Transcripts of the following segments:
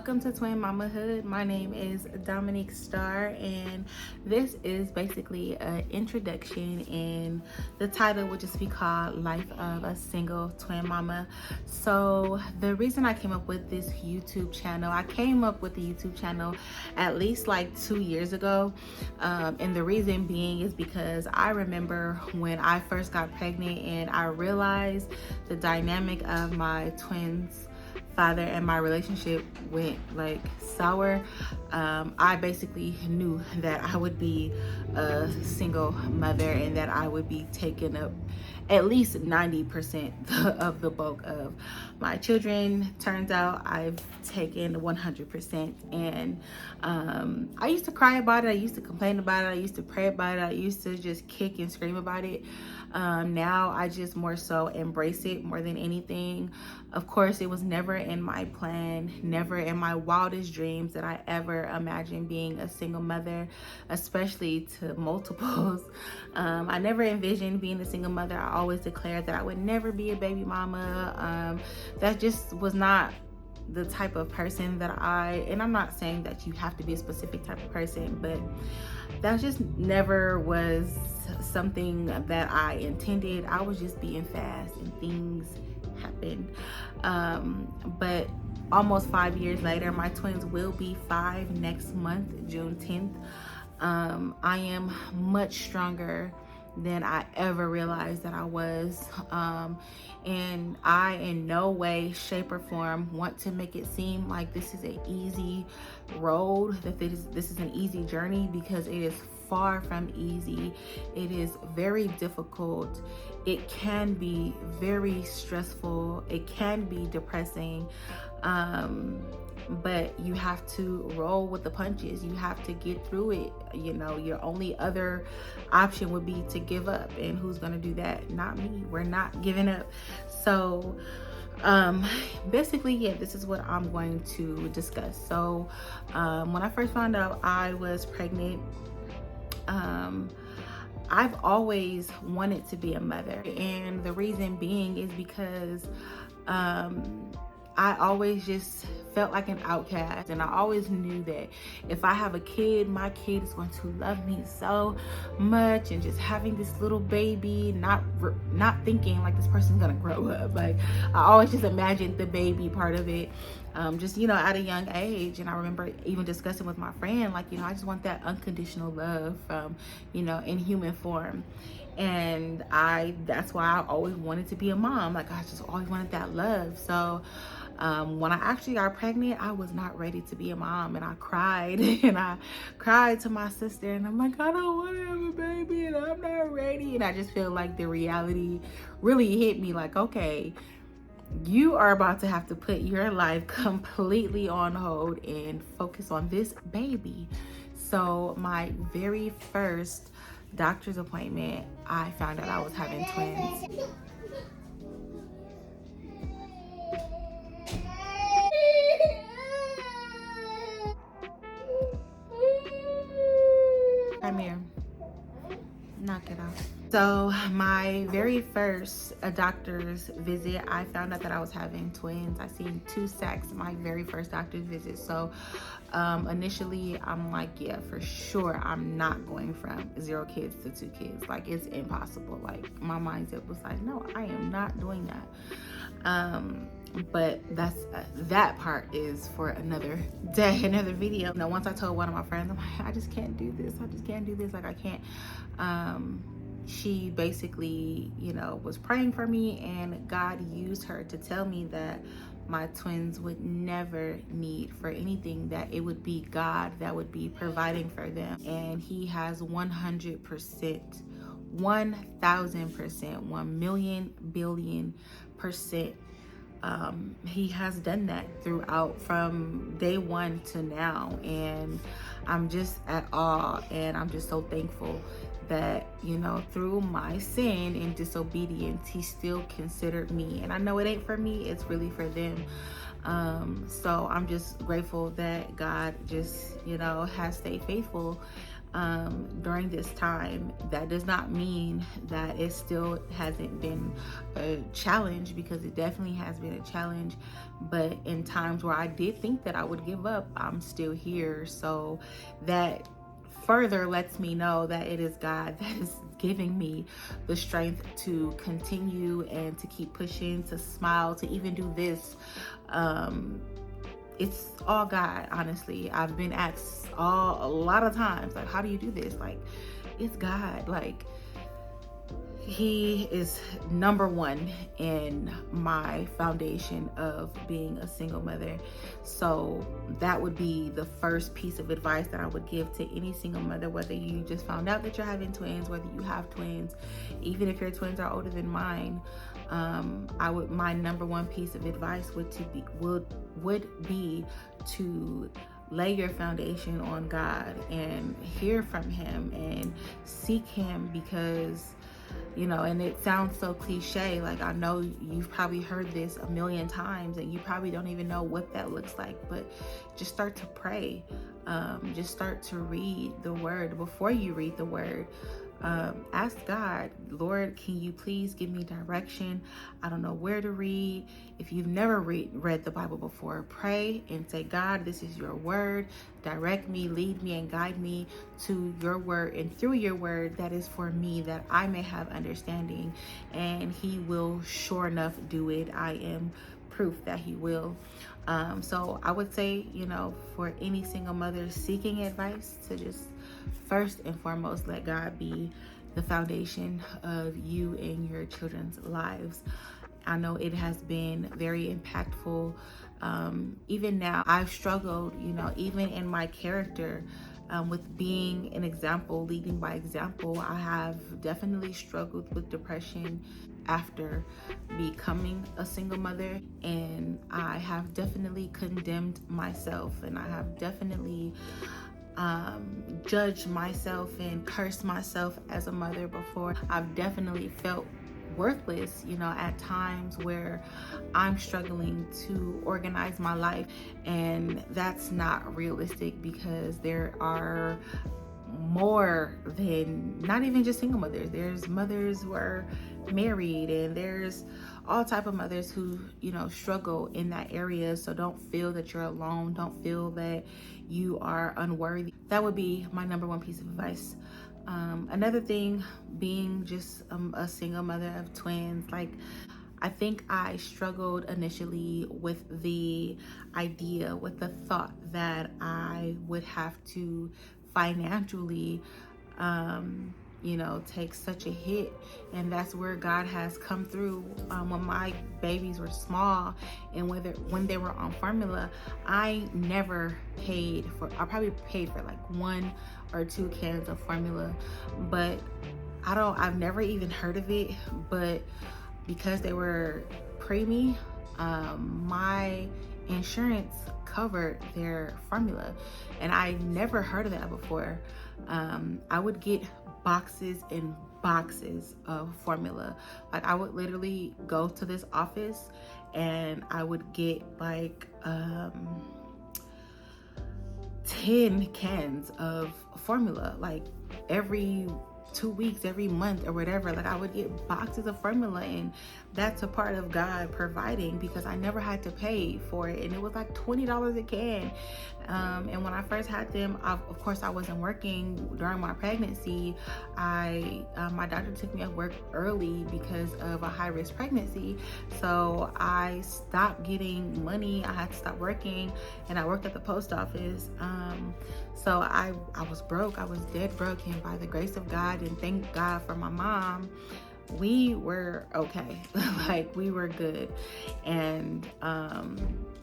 Welcome to Twin Mamahood. My name is Dominique Starr, and this is basically an introduction, and the title would just be called Life of a Single Twin Mama. So the reason I came up with this YouTube channel, I came up with the YouTube channel at least like 2 years ago, and the reason being is because I remember when I first got pregnant and I realized the dynamic of my twins' father and my relationship went like sour. I basically knew that I would be a single mother and that I would be taking up at least 90% of the bulk of my children. Turns out I've taken 100%, and I used to cry about it, I used to complain about it, I used to pray about it, I used to just kick and scream about it. Now I just more so embrace it more than anything. Of course, it was never in my plan, never in my wildest dreams that I ever imagined being a single mother, especially to multiples. I never envisioned being a single mother. I always declared that I would never be a baby mama. That just was not the type of person that and I'm not saying that you have to be a specific type of person, but that just never was something that I intended. I was just being fast and things happened. But almost 5 years later, my twins will be 5 next month, June 10th. I am much stronger than I ever realized that I was. And I in no way, shape, or form want to make it seem like this is an easy road, that this is an easy journey, because it is far from easy. It is very difficult. It can be very stressful. It can be depressing. But you have to roll with the punches. You have to get through it. You know, your only other option would be to give up. And who's gonna do that? Not me. We're not giving up. So basically, yeah, this is what I'm going to discuss. So when I first found out I was pregnant, I've always wanted to be a mother, and the reason being is because I always just felt like an outcast, and I always knew that if I have a kid, my kid is going to love me so much. And just having this little baby, not thinking like this person's gonna grow up, like I always just imagined the baby part of it, just, you know, at a young age. And I remember even discussing with my friend, like, you know, I just want that unconditional love, you know, in human form. And that's why I always wanted to be a mom. Like, I just always wanted that love. So when I actually got pregnant, I was not ready to be a mom, and I cried and I cried to my sister, and I'm like, I don't want to have a baby and I'm not ready. And I just feel like the reality really hit me, like, okay, you are about to have to put your life completely on hold and focus on this baby. So my very first doctor's appointment, I found out I was having twins. Come here. Knock it off. So my very first doctor's visit, I found out that I was having twins. I seen 2 sacks my very first doctor's visit. So initially I'm like, yeah, for sure I'm not going from 0 kids to 2 kids. Like, it's impossible. Like, my mindset was like, no, I am not doing that. But that part is for another day, another video. You know, once I told one of my friends, I'm like, I just can't do this. I just can't do this. Like, I can't. She basically, you know, was praying for me, and God used her to tell me that my twins would never need for anything, that it would be God that would be providing for them. And He has 100%, 1,000%, 1 million billion percent. He has done that throughout, from day one to now. And I'm just at awe, and I'm just so thankful that, you know, through my sin and disobedience, He still considered me. And I know it ain't for me, it's really for them. So I'm just grateful that God just, you know, has stayed faithful during this time. That does not mean that it still hasn't been a challenge, because it definitely has been a challenge. But in times where I did think that I would give up, I'm still here. So that further lets me know that it is God that is giving me the strength to continue and to keep pushing, to smile, to even do this. It's all God, honestly. I've been asked a lot of times, like, how do you do this? Like, it's God. Like, He is number one in my foundation of being a single mother. So that would be the first piece of advice that I would give to any single mother, whether you just found out that you're having twins, whether you have twins, even if your twins are older than mine. My number one piece of advice would be to lay your foundation on God and hear from Him and seek Him, because and it sounds so cliche. Like, I know you've probably heard this a million times and you probably don't even know what that looks like, but just start to pray. Just start to read the word. Before you read the word, ask God, Lord, can you please give me direction? I don't know where to read. If you've never read the Bible before, pray and say, God, this is your word. Direct me, lead me, and guide me to your word and through your word that is for me, that I may have understanding. And He will sure enough do it. I am proof that He will. So I would say, for any single mother seeking advice, to just first and foremost let God be the foundation of you and your children's lives. I know it has been very impactful. Even now, I've struggled, even in my character, with being an example, leading by example. I have definitely struggled with depression after becoming a single mother, and I have definitely condemned myself, and I have definitely judged myself and cursed myself as a mother before. I've definitely felt worthless, at times where I'm struggling to organize my life, and that's not realistic, because there are more than not even just single mothers. There's mothers who are married, and there's all type of mothers who struggle in that area. So don't feel that you're alone. Don't feel that you are unworthy. That would be my number one piece of advice. Another thing, being just a single mother of twins, like, I think I struggled initially with the idea, with the thought that I would have to financially take such a hit. And that's where God has come through. When my babies were small and when they were on formula, I never paid for, I probably paid for like 1 or 2 cans of formula, but I've never even heard of it. But because they were preemie, my insurance covered their formula, and I never heard of that before. I would get boxes and boxes of formula. Like, I would literally go to this office and I would get like 10 cans of formula, like every 2 weeks, every month or whatever. Like, I would get boxes of formula, and that's a part of God providing, because I never had to pay for it, and it was like $20 a can. And when I first had them, of course I wasn't working during my pregnancy. My doctor took me off work early because of a high-risk pregnancy, so I stopped getting money. I had to stop working, and I worked at the post office. So I was broke. I was dead broke, and by the grace of God, and thank God for my mom, we were okay. Like, we were good. And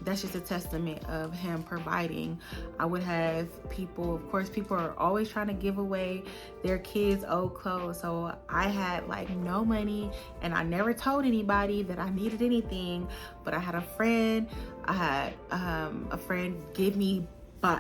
that's just a testament of Him providing. I would have people, of course, people are always trying to give away their kids' old clothes. So I had like no money, and I never told anybody that I needed anything. But I had a friend give me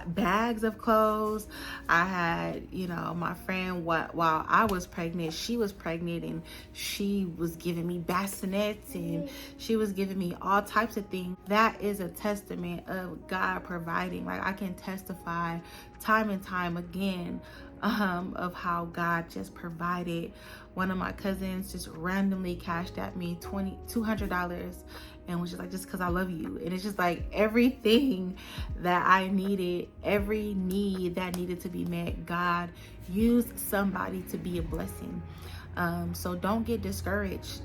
bags of clothes. I had, my friend, while I was pregnant, she was pregnant, and she was giving me bassinets, and she was giving me all types of things. That is a testament of God providing. Like, I can testify time and time again of how God just provided. One of my cousins just randomly cashed at me $200 and was just like, just because I love you. And it's just like everything that I needed, every need that needed to be met, God used somebody to be a blessing. So don't get discouraged.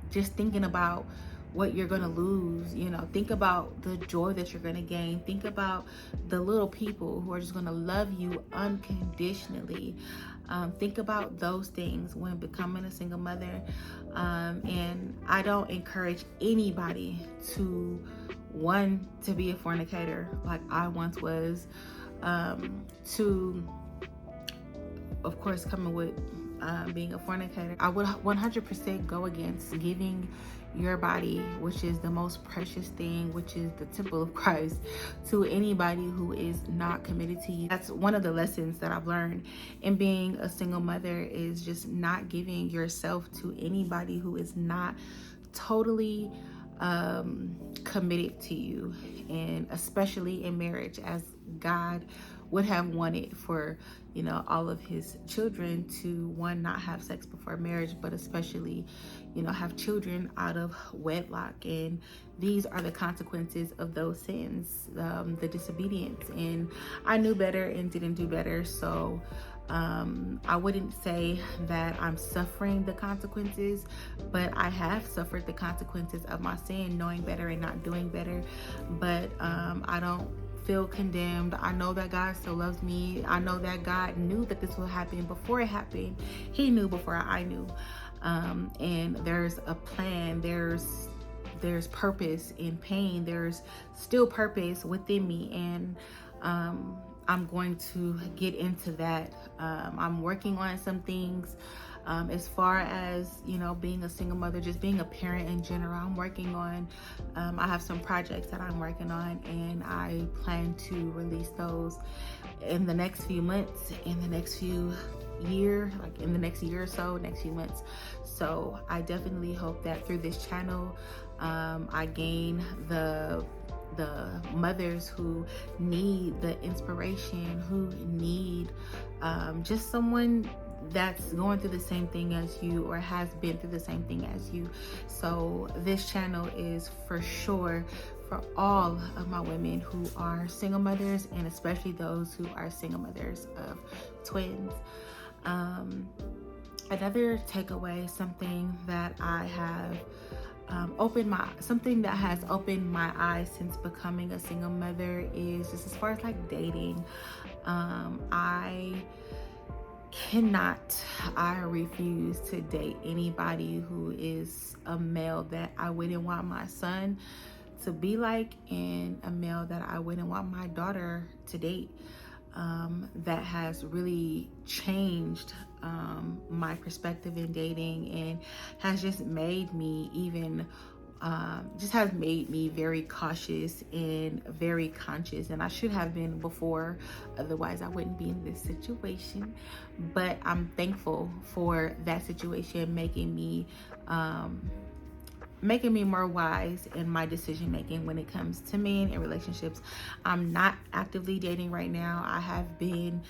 Just thinking about what you're gonna lose, think about the joy that you're gonna gain. Think about the little people who are just gonna love you unconditionally. Think about those things when becoming a single mother. And I don't encourage anybody to be a fornicator like I once was, to of course coming with being a fornicator. I would 100% go against giving your body, which is the most precious thing, which is the temple of Christ, to anybody who is not committed to you. That's one of the lessons that I've learned in being a single mother, is just not giving yourself to anybody who is not totally committed to you, and especially in marriage, as God would have wanted for all of his children to, one, not have sex before marriage, but especially have children out of wedlock. And these are the consequences of those sins, the disobedience. And I knew better and didn't do better. So I wouldn't say that I'm suffering the consequences, but I have suffered the consequences of my sin, knowing better and not doing better. But I don't feel condemned. I know that God still loves me. I know that God knew that this would happen before it happened. He knew before I knew. And there's a plan. There's purpose in pain. There's still purpose within me. And I'm going to get into that. I'm working on some things. As far as, being a single mother, just being a parent in general, I'm working on, I have some projects that I'm working on, and I plan to release those in the next few months, in the next few year, like in the next year or so, next few months. So I definitely hope that through this channel, I gain the mothers who need the inspiration, who need just someone that's going through the same thing as you, or has been through the same thing as you. So this channel is for sure for all of my women who are single mothers, and especially those who are single mothers of twins. Another takeaway, something that I have something that has opened my eyes since becoming a single mother, is just as far as like dating. I refuse to date anybody who is a male that I wouldn't want my son to be like, and a male that I wouldn't want my daughter to date. That has really changed my perspective in dating, and has just made me very cautious and very conscious. And I should have been before, otherwise I wouldn't be in this situation. But I'm thankful for that situation, making me more wise in my decision making when it comes to men and relationships. I'm not actively dating right now. I have been,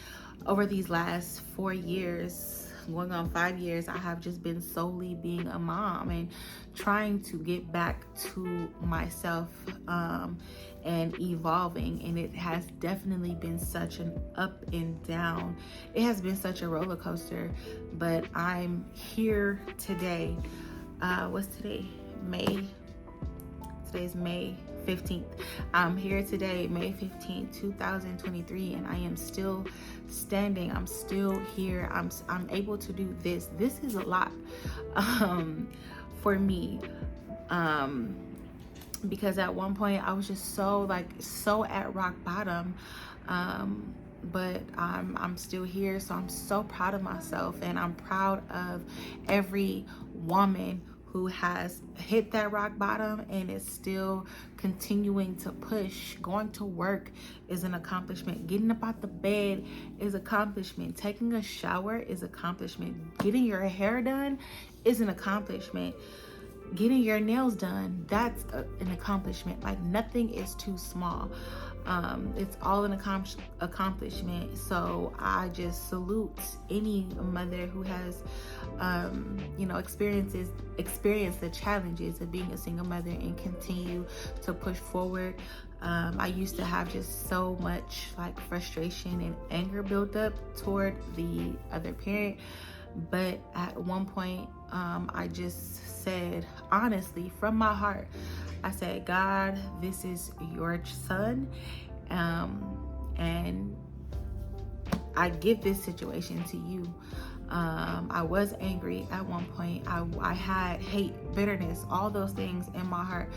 over these last 4 years, going on 5 years, I have just been solely being a mom and trying to get back to myself and evolving. And it has definitely been such an up and down. It has been such a roller coaster, but I'm here today. What's today? Today's May 15th. I'm here today, May 15th, 2023, and I am still standing. I'm still here. I'm able to do this. This is a lot for me, because at one point I was just so at rock bottom, but I'm still here. So I'm so proud of myself, and I'm proud of every woman who has hit that rock bottom and is still continuing to push. Going to work is an accomplishment. Getting up out the bed is accomplishment. Taking a shower is accomplishment. Getting your hair done is an accomplishment. Getting your nails done, that's an accomplishment. Like, nothing is too small. It's all an accomplishment. So I just salute any mother who has, experienced the challenges of being a single mother and continue to push forward. I used to have just so much like frustration and anger built up toward the other parent. But at one point, I just said, honestly, from my heart, I said, God, this is your son. And I give this situation to you. I was angry at one point. I had hate, bitterness, all those things in my heart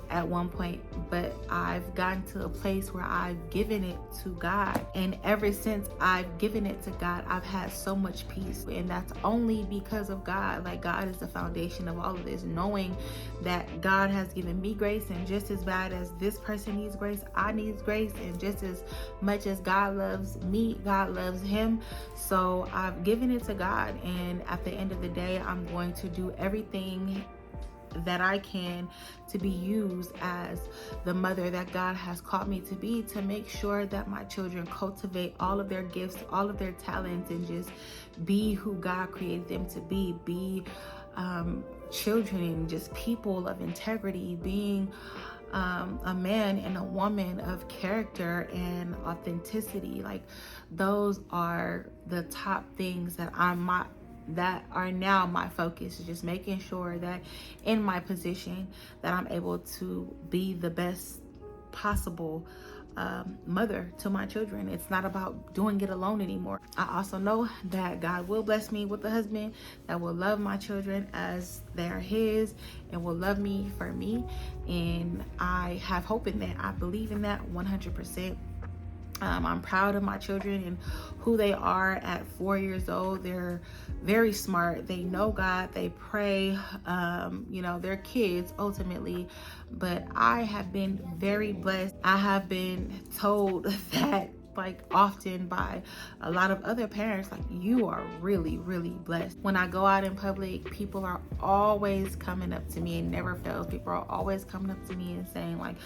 at one point, but I've gotten to a place where I've given it to God. And ever since I've given it to God, I've had so much peace. And that's only because of God. Like, God is the foundation of all of this, knowing that God has given me grace, and just as bad as this person needs grace, I need grace. And just as much as God loves me, God loves him. So I've given it to God. And at the end of the day, I'm going to do everything that I can to be used as the mother that God has called me to be, to make sure that my children cultivate all of their gifts, all of their talents, and just be who God created them to be children and just people of integrity, being a man and a woman of character and authenticity. Like, those are the top things that are now my focus, is just making sure that in my position that I'm able to be the best possible mother to my children. It's not about doing it alone anymore. I also know that God will bless me with a husband that will love my children as they are his and will love me for me. And I have hope in that. I believe in that 100%. I'm proud of my children and who they are at 4 years old. They're very smart. They know God. They pray. They're kids ultimately. But I have been very blessed. I have been told that, like, often by a lot of other parents, like, you are really, really blessed. When I go out in public, people are always coming up to me, and never fails. People are always coming up to me and saying, like,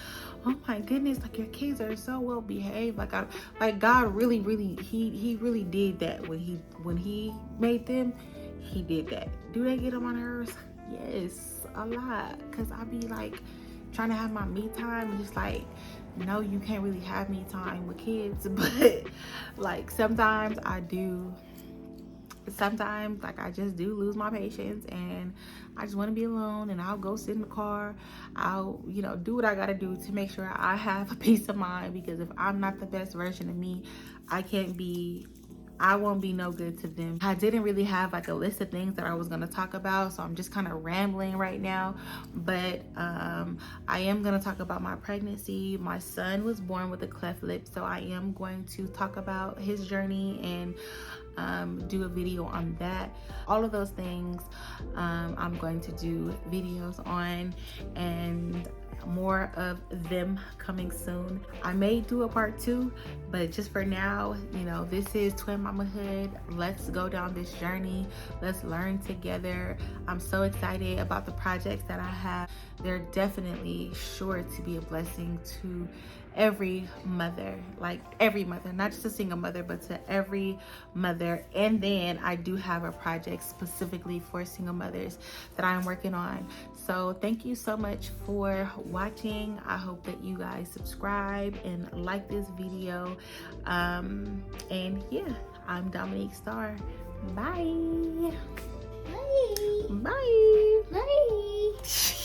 oh my goodness, like, your kids are so well behaved. Like God really, he really did that when he made them. He did that. Do they get on my nerves? Yes, a lot. Cause I be like trying to have my me time and just like, no, you can't really have me time with kids. But like sometimes I do. Sometimes, like, I just do lose my patience and I just want to be alone, and I'll go sit in the car. I'll do what I gotta do to make sure I have a peace of mind, because if I'm not the best version of me, I won't be no good to them. I didn't really have like a list of things that I was going to talk about, so I'm just kind of rambling right now. But I am going to talk about my pregnancy. My son was born with a cleft lip, so I am going to talk about his journey and do a video on that. All of those things I'm going to do videos on, and more of them coming soon. I may do a part 2, but just for now, this is TwinMamaHood. Let's go down this journey. Let's learn together. I'm so excited about the projects that I have. They're definitely sure to be a blessing to every mother, like every mother, not just a single mother, but to every mother. And then I do have a project specifically for single mothers that I'm working on. So thank you so much for watching. I hope that you guys subscribe and like this video. And yeah, I'm Dominique Star. Bye. Bye. Bye. Bye.